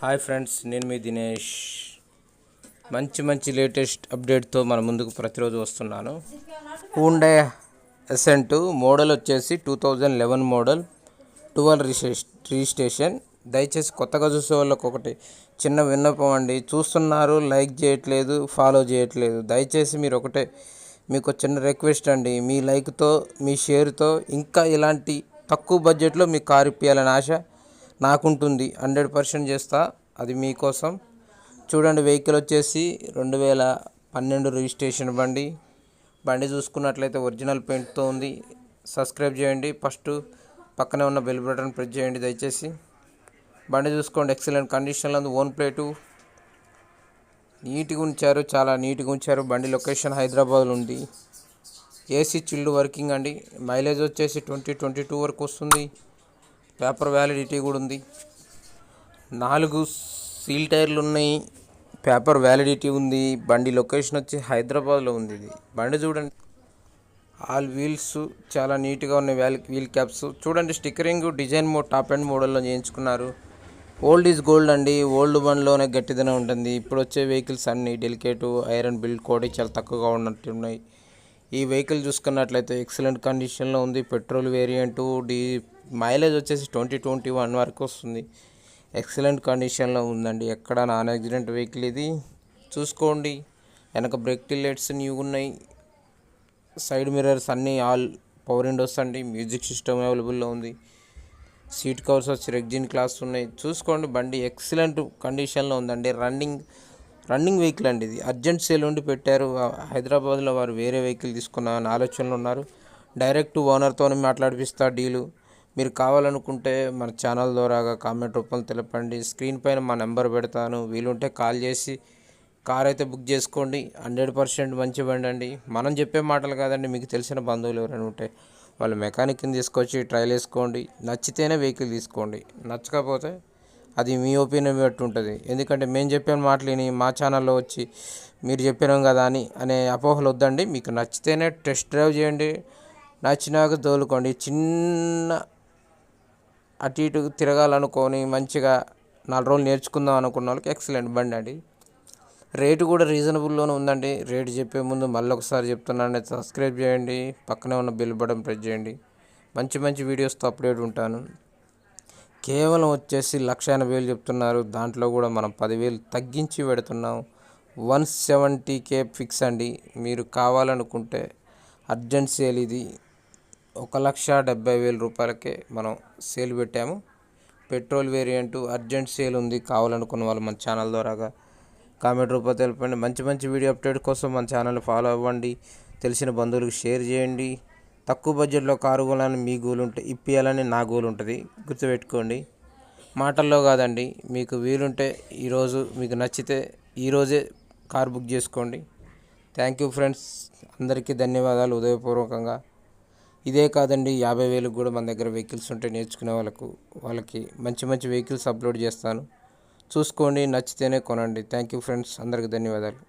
Hi friends, నేను మీ దినేష్. మంచి latest అప్డేట్తో మన ముందుకు ప్రతిరోజు వస్తున్నాను. హూండా అసెంట్ మోడల్ వచ్చేసి 2011 మోడల్, 12 రిజిస్ట్రేషన్. దయచేసి కొత్తగా చూసే వాళ్ళకి ఒకటి చిన్న విన్నపం అండి. చూస్తున్నారు, లైక్ చేయట్లేదు, ఫాలో చేయట్లేదు. దయచేసి మీరు ఒకటే మీకు చిన్న రిక్వెస్ట్ అండి. మీ లైక్తో, మీ షేర్తో ఇంకా ఇలాంటి తక్కువ బడ్జెట్లో మీ కారు ఇప్పించాలని ఆశ నాకుంటుంది. 100% చేస్తా, అది మీకోసం. చూడండి, వెహికల్ వచ్చేసి 2012 రిజిస్ట్రేషన్ బండి చూసుకున్నట్లయితే ఒరిజినల్ పెయింట్తో ఉంది. సబ్స్క్రైబ్ చేయండి, ఫస్ట్ పక్కనే ఉన్న బెల్ బటన్ ప్రెస్ చేయండి దయచేసి. బండి చూసుకోండి, ఎక్సలెంట్ కండిషన్లో ఉంది. ఓన్ ప్లేటు, నీట్గా ఉంచారు, చాలా నీట్గా ఉంచారు. బండి లొకేషన్ హైదరాబాద్లో ఉంది. ఏసీ చిల్డ్ వర్కింగ్ అండి. మైలేజ్ వచ్చేసి 2022 వరకు వస్తుంది. పేపర్ వ్యాలిడిటీ కూడా ఉంది. 4 సీల్ టైర్లు ఉన్నాయి. పేపర్ వ్యాలిడిటీ ఉంది. బండి లొకేషన్ వచ్చి హైదరాబాద్లో ఉంది. ఇది బండి చూడండి, ఆల్ వీల్స్ చాలా నీట్గా ఉన్నాయి. వీల్ క్యాప్స్ చూడండి. స్టిక్కరింగ్ డిజైన్ టాప్ అండ్ మోడల్లో చేయించుకున్నారు. ఓల్డ్ ఈజ్ గోల్డ్ అండి. ఓల్డ్ బండ్లోనే గట్టిదనం ఉంటుంది. ఇప్పుడు వచ్చే వెహికల్స్ అన్నీ డెలికేటు, ఐరన్ బిల్డ్ కూడా చాలా తక్కువగా ఉన్నట్టున్నాయి. ఈ వెహికల్ చూసుకున్నట్లయితే ఎక్సలెంట్ కండిషన్లో ఉంది. పెట్రోల్ వేరియంటు, మైలేజ్ వచ్చేసి 2021 వరకు వస్తుంది. ఎక్సలెంట్ కండిషన్లో ఉందండి. ఎక్కడ నాన్ యాక్సిడెంట్ వెహికల్ ఇది. చూసుకోండి, వెనక బ్రేక్ లైట్స్ న్యూ ఉన్నాయి. సైడ్ మిర్రర్స్ అన్నీ ఆల్ పవర్ విండోస్ అండి. మ్యూజిక్ సిస్టమ్ అవైలబుల్లో ఉంది. సీట్ కవర్స్ వచ్చి రెగ్జిన్ క్లాస్ ఉన్నాయి. చూసుకోండి, బండి ఎక్సలెంట్ కండిషన్లో ఉందండి. రన్నింగ్ వెహికల్ అండి. ఇది అర్జెంట్ సేల్ ఉండి పెట్టారు. హైదరాబాద్లో వారు వేరే వెహికల్ తీసుకున్నామని ఆలోచనలు ఉన్నారు. డైరెక్ట్ ఓనర్తో మాట్లాడిపిస్తా డీలు. మీరు కావాలనుకుంటే మన ఛానల్ ద్వారా కామెంట్ రూపంలో తెలపండి. స్క్రీన్ పైన మా నెంబర్ పెడతాను. వీలుంటే కాల్ చేసి కార్ అయితే బుక్ చేసుకోండి. 100% మంచి బండి అండి. మనం చెప్పే మాటలు కాదండి. మీకు తెలిసిన బంధువులు ఎవరైనా ఉంటే వాళ్ళు మెకానిక్ని తీసుకొచ్చి ట్రైల్ వేసుకోండి. నచ్చితేనే వెహికల్ తీసుకోండి. నచ్చకపోతే అది మీ ఒపీనియన్ బట్టి ఉంటుంది. ఎందుకంటే మేము చెప్పిన మాటలని మా ఛానల్లో వచ్చి మీరు చెప్పినాం కదా అనే అపోహలు వద్దండి. మీకు నచ్చితేనే టెస్ట్ డ్రైవ్ చేయండి. నచ్చినాక తోలుకోండి. చిన్న అటు ఇటు తిరగాలనుకొని మంచిగా 4 రోజులు నేర్చుకుందాం అనుకున్న వాళ్ళకి ఎక్సలెంట్ బండి అండి. రేటు కూడా రీజనబుల్లోనే ఉందండి. రేటు చెప్పే ముందు మళ్ళీ ఒకసారి చెప్తున్నాను, సబ్స్క్రైబ్ చేయండి, పక్కనే ఉన్న బెల్ బటన్ ప్రెస్ చేయండి. మంచి వీడియోస్తో అప్డేట్ ఉంటాను. కేవలం వచ్చేసి 1,80,000 చెప్తున్నారు. దాంట్లో కూడా మనం 10,000 తగ్గించి పెడుతున్నాం. 170K ఫిక్స్ అండి. మీరు కావాలనుకుంటే అర్జెంట్ సేల్ ఇది. 1,70,000 రూపాయలకే మనం సేల్ పెట్టాము. పెట్రోల్ వేరియంటు అర్జెంట్ సేల్ ఉంది. కావాలనుకున్న వాళ్ళు మన ఛానల్ ద్వారా కామెంట్ రూపంలో తెలపండి. మంచి వీడియో అప్డేట్ కోసం మన ఛానల్ ఫాలో అవ్వండి. తెలిసిన బంధువులకు షేర్ చేయండి. తక్కువ బడ్జెట్లో కారు కొనాలని మీ గోల్ ఉంటే ఇప్పియాలని నా గోల్ ఉంటుంది. గుర్తుపెట్టుకోండి, మాటల్లో కాదండి. మీకు వీలుంటే ఈరోజు మీకు నచ్చితే ఈరోజే కార్ బుక్ చేసుకోండి. థ్యాంక్ యూ ఫ్రెండ్స్, అందరికీ ధన్యవాదాలు ఉదయపూర్వకంగా. ఇదే కాదండి, 50,000 కూడా మన దగ్గర వెహికల్స్ ఉంటే నేర్చుకునే వాళ్ళకి మంచి వెహికల్స్ అప్లోడ్ చేస్తాను. చూసుకోండి, నచ్చితేనే కొనండి. థ్యాంక్ యూ ఫ్రెండ్స్, అందరికీ ధన్యవాదాలు.